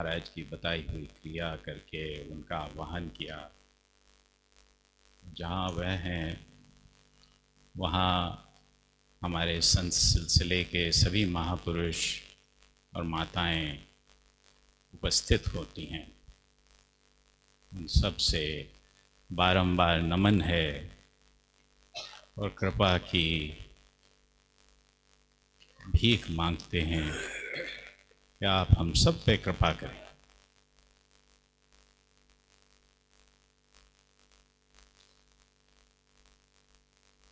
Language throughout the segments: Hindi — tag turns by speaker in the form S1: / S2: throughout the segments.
S1: महाराज की बताई हुई क्रिया करके उनका आवाहन किया। जहाँ वह हैं वहाँ हमारे संत सिलसिले के सभी महापुरुष और माताएं उपस्थित होती हैं। उन सब से बारंबार नमन है और कृपा की भीख मांगते हैं कि आप हम सब पे कृपा करें।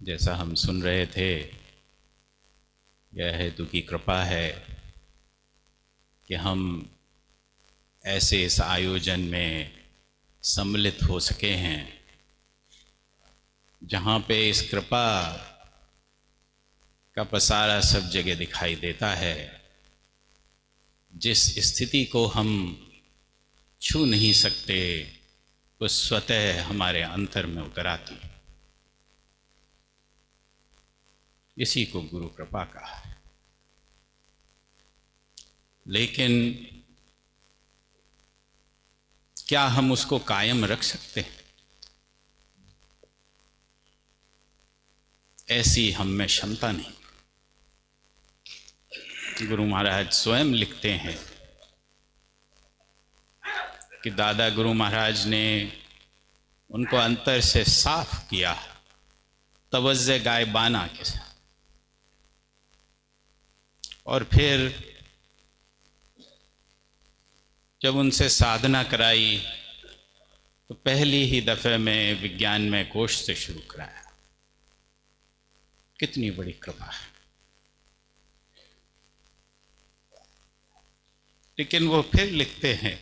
S1: जैसा हम सुन रहे थे, यह हेतु की कृपा है कि हम ऐसे इस आयोजन में सम्मिलित हो सके हैं जहाँ पे इस कृपा का पसारा सब जगह दिखाई देता है। जिस स्थिति को हम छू नहीं सकते वो स्वतः हमारे अंतर में उतर आती है। इसी को गुरु कृपा कहा है। लेकिन क्या हम उसको कायम रख सकते हैं? ऐसी हम में क्षमता नहीं। गुरु महाराज स्वयं लिखते हैं कि दादा गुरु महाराज ने उनको अंतर से साफ किया तवज्जे गायबाना के साथ, और फिर जब उनसे साधना कराई तो पहली ही दफे में विज्ञान में कोश से शुरू कराया। कितनी बड़ी कृपा है। लेकिन वो फिर लिखते हैं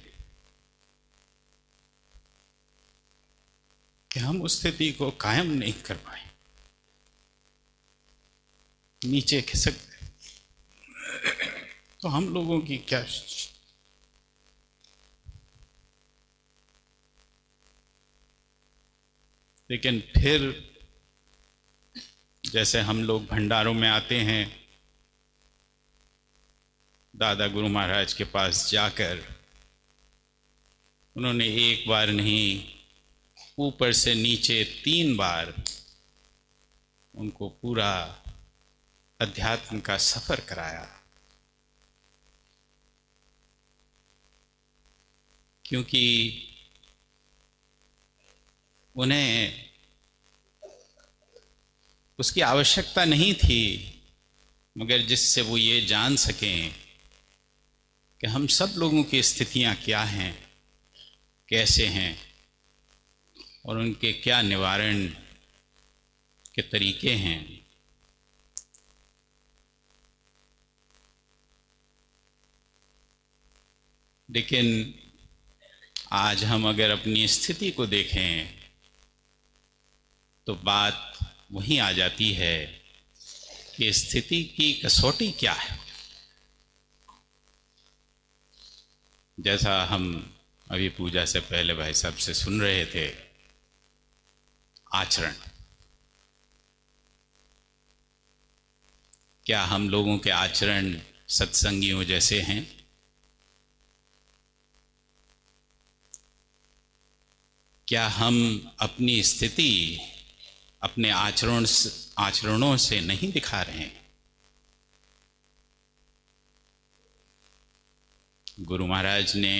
S1: कि हम उस स्थिति को कायम नहीं कर पाए, नीचे खिसक गए। तो हम लोगों की क्या? लेकिन फिर जैसे हम लोग भंडारों में आते हैं, दादा गुरु महाराज के पास जाकर उन्होंने एक बार नहीं, ऊपर से नीचे 3 बार उनको पूरा अध्यात्म का सफर कराया। क्योंकि उन्हें उसकी आवश्यकता नहीं थी, मगर जिससे वो ये जान सकें कि हम सब लोगों की स्थितियां क्या हैं, कैसे हैं और उनके क्या निवारण के तरीके हैं। लेकिन आज हम अगर अपनी स्थिति को देखें तो बात वहीं आ जाती है कि स्थिति की कसौटी क्या है। जैसा हम अभी पूजा से पहले भाई साहब से सुन रहे थे, आचरण। क्या हम लोगों के आचरण सत्संगियों जैसे हैं? क्या हम अपनी स्थिति अपने आचरणों से नहीं दिखा रहे हैं? गुरु महाराज ने,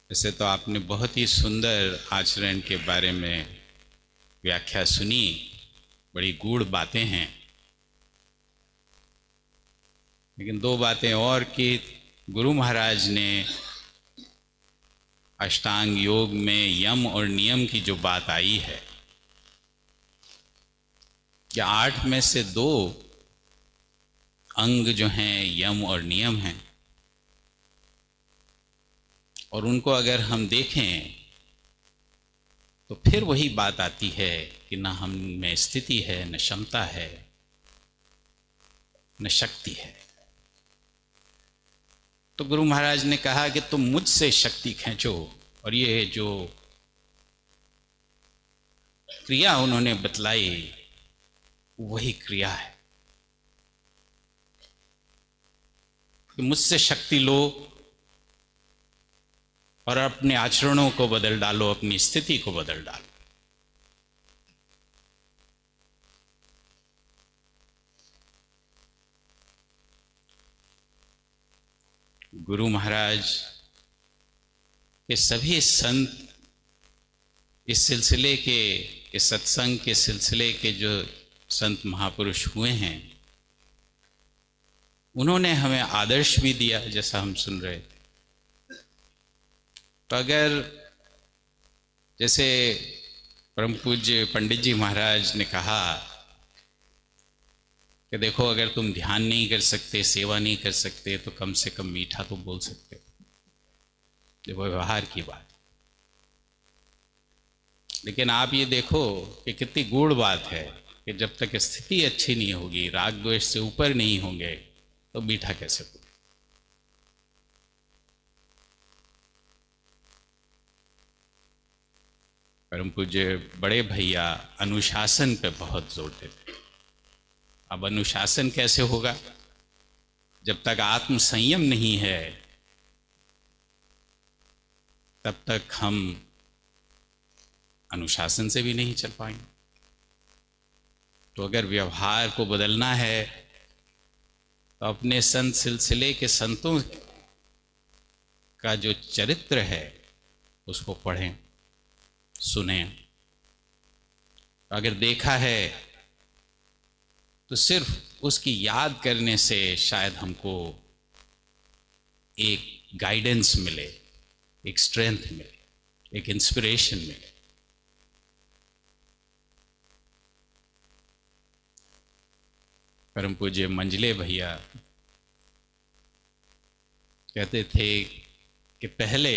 S1: वैसे तो आपने बहुत ही सुंदर आचरण के बारे में व्याख्या सुनी, बड़ी गूढ़ बातें हैं। लेकिन 2 बातें और कि गुरु महाराज ने अष्टांग योग में यम और नियम की जो बात आई है कि 8 में से 2 अंग जो हैं यम और नियम हैं, और उनको अगर हम देखें तो फिर वही बात आती है कि ना हम में स्थिति है, न क्षमता है, न शक्ति है। तो गुरु महाराज ने कहा कि तुम मुझसे शक्ति खींचो, और ये जो क्रिया उन्होंने बतलाई वही क्रिया है कि मुझसे शक्ति लो और अपने आचरणों को बदल डालो, अपनी स्थिति को बदल डालो। गुरु महाराज ये सभी संत इस सिलसिले के, इस सत्संग के सिलसिले के जो संत महापुरुष हुए हैं, उन्होंने हमें आदर्श भी दिया, जैसा हम सुन रहे थे। तो अगर जैसे परम पूज्य पंडित जी महाराज ने कहा कि देखो, अगर तुम ध्यान नहीं कर सकते, सेवा नहीं कर सकते, तो कम से कम मीठा तो बोल सकते हो। देखो, व्यवहार की बात। लेकिन आप ये देखो कि कितनी गूढ़ बात है कि जब तक स्थिति अच्छी नहीं होगी, राग द्वेष से ऊपर नहीं होंगे, तो मीठा कैसे बोले। परम पूज्य बड़े भैया अनुशासन पे बहुत जोर देते। अब अनुशासन कैसे होगा? जब तक आत्म संयम नहीं है, तब तक हम अनुशासन से भी नहीं चल पाएंगे। तो अगर व्यवहार को बदलना है, तो अपने संत सिलसिले के संतों का जो चरित्र है उसको पढ़ें, सुनें। अगर देखा है तो सिर्फ उसकी याद करने से शायद हमको एक गाइडेंस मिले, एक स्ट्रेंथ मिले, एक इंस्पिरेशन मिले। परम पूज्य मंजले भैया कहते थे कि पहले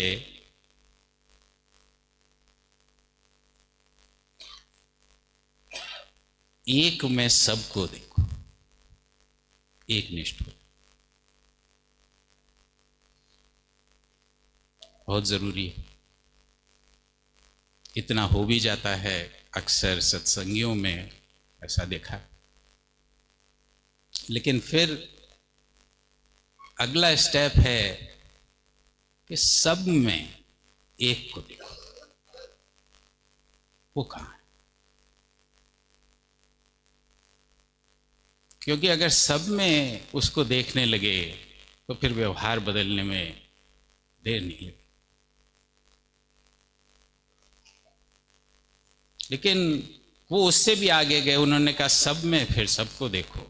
S1: एक में सबको देखो, एक निष्ठ हो। बहुत जरूरी है। इतना हो भी जाता है, अक्सर सत्संगियों में ऐसा देखा। लेकिन फिर अगला स्टेप है कि सब में एक को देखो। वो कहां है? क्योंकि अगर सब में उसको देखने लगे तो फिर व्यवहार बदलने में देर नहीं लगे। लेकिन वो उससे भी आगे गए, उन्होंने कहा सब में फिर सबको देखो।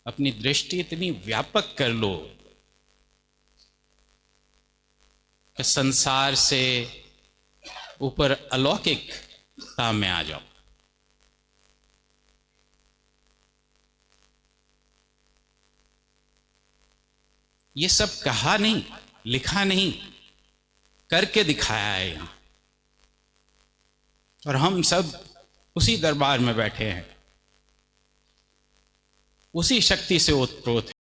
S1: अपनी दृष्टि इतनी व्यापक कर लो कि संसार से ऊपर अलौकिकता में आ जाओ। ये सब कहा नहीं, लिखा नहीं, करके दिखाया है यहां। और हम सब उसी दरबार में बैठे हैं, उसी शक्ति से ओतप्रोत हैं।